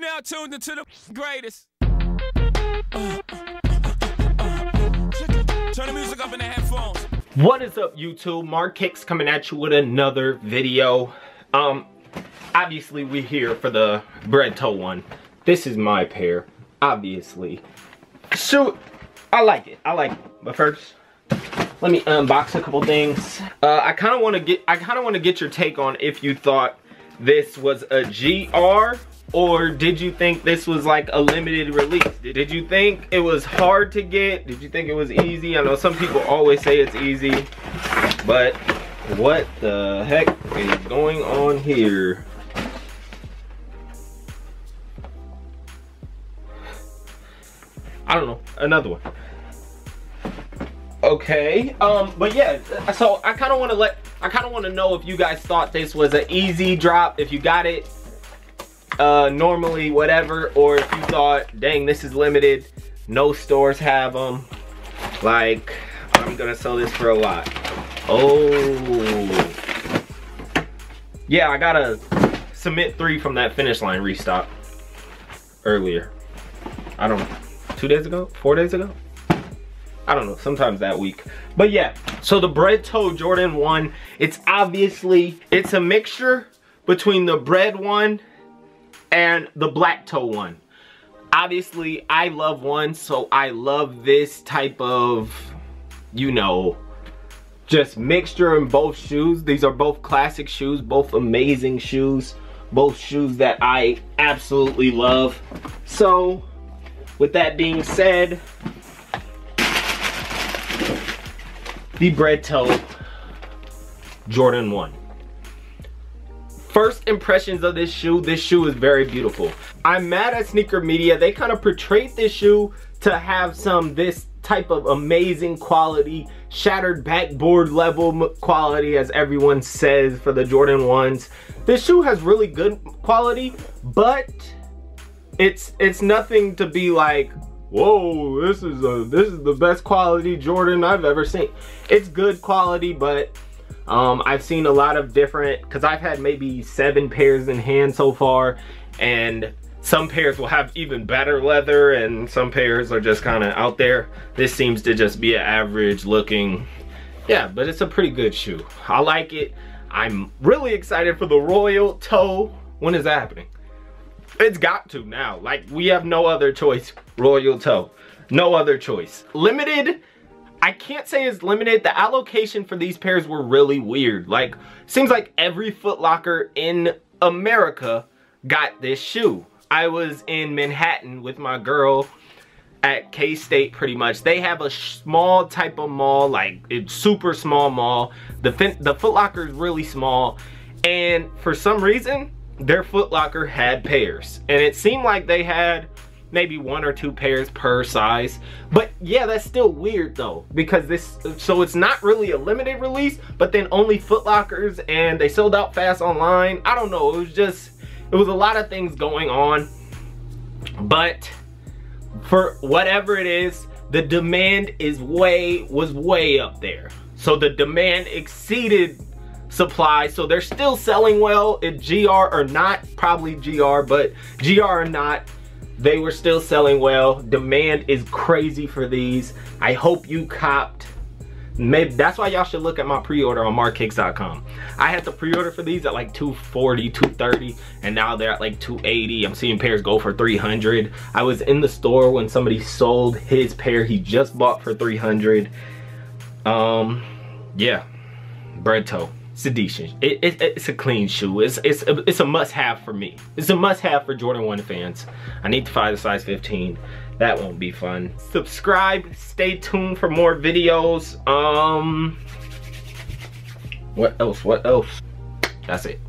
now tuned into the greatest. Turn the music up in the headphones. What is up, YouTube? Mark Kicks coming at you with another video. Obviously we're here for the Bred toe one. This is my pair, obviously. So I like it. But first, let me unbox a couple things. I kind of want to get your take on if you thought this was a GR or did you think this was like a limited release? Did you think it was hard to get? Did you think it was easy? I know some people always say it's easy, but what the heck is going on here? I don't know, another one. Okay, but yeah, so I kind of want to know if you guys thought this was an easy drop, if you got it normally, whatever, or if you thought, dang, this is limited, no stores have them, like, I'm gonna sell this for a lot. Oh, yeah, I got a Submit 3 from that Finish Line restock earlier. I don't know, 2 days ago, 4 days ago? I don't know, sometimes that week. But yeah, so the Bred toe Jordan 1, it's a mixture between the Bred one and the black toe one. Obviously, I love one, so I love this type of, you know, just mixture in both shoes. These are both classic shoes, both amazing shoes, both shoes that I absolutely love. So, with that being said, the Bred toe Jordan 1. First impressions of this shoe is very beautiful. I'm mad at sneaker media. They kind of portrayed this shoe to have this type of amazing quality, shattered backboard level quality, as everyone says for the Jordan 1s. This shoe has really good quality, but it's nothing to be like, whoa, this is the best quality Jordan I've ever seen. It's good quality, but I've seen a lot of different, because I've had maybe 7 pairs in hand so far, and some pairs will have even better leather and some pairs are just kind of out there. This seems to just be an average looking, yeah, but it's a pretty good shoe. I like it. I'm really excited for the Royal toe. When is that happening? It's got to now. Like, we have no other choice. Royal toe, no other choice. Limited, I can't say it's limited. The allocation for these pairs were really weird. Like, seems like every Foot Locker in America got this shoe. I was in Manhattan with my girl at K-State pretty much. They have a small type of mall, like it's super small mall. The Foot Locker is really small, and for some reason, their Foot Locker had pairs, and it seemed like they had maybe 1 or 2 pairs per size. But yeah, that's still weird though, because so it's not really a limited release, but then only Foot Lockers, and they sold out fast online. I don't know, it was a lot of things going on, but for whatever it is, the demand was way up there. So the demand exceeded supply, so they're still selling well. If GR or not, probably GR, but GR or not, they were still selling well. Demand is crazy for these. I hope you copped. Maybe that's why y'all should look at my pre-order on markkicks.com. I had to pre-order for these at like $240, $230, and now they're at like $280. I'm seeing pairs go for $300. I was in the store when somebody sold his pair he just bought for $300. Yeah, Bred toe. It's a decent. It's a clean shoe. It's a must-have for me. It's a must-have for Jordan 1 fans. I need to find a size 15. That won't be fun. Subscribe. Stay tuned for more videos. What else? That's it.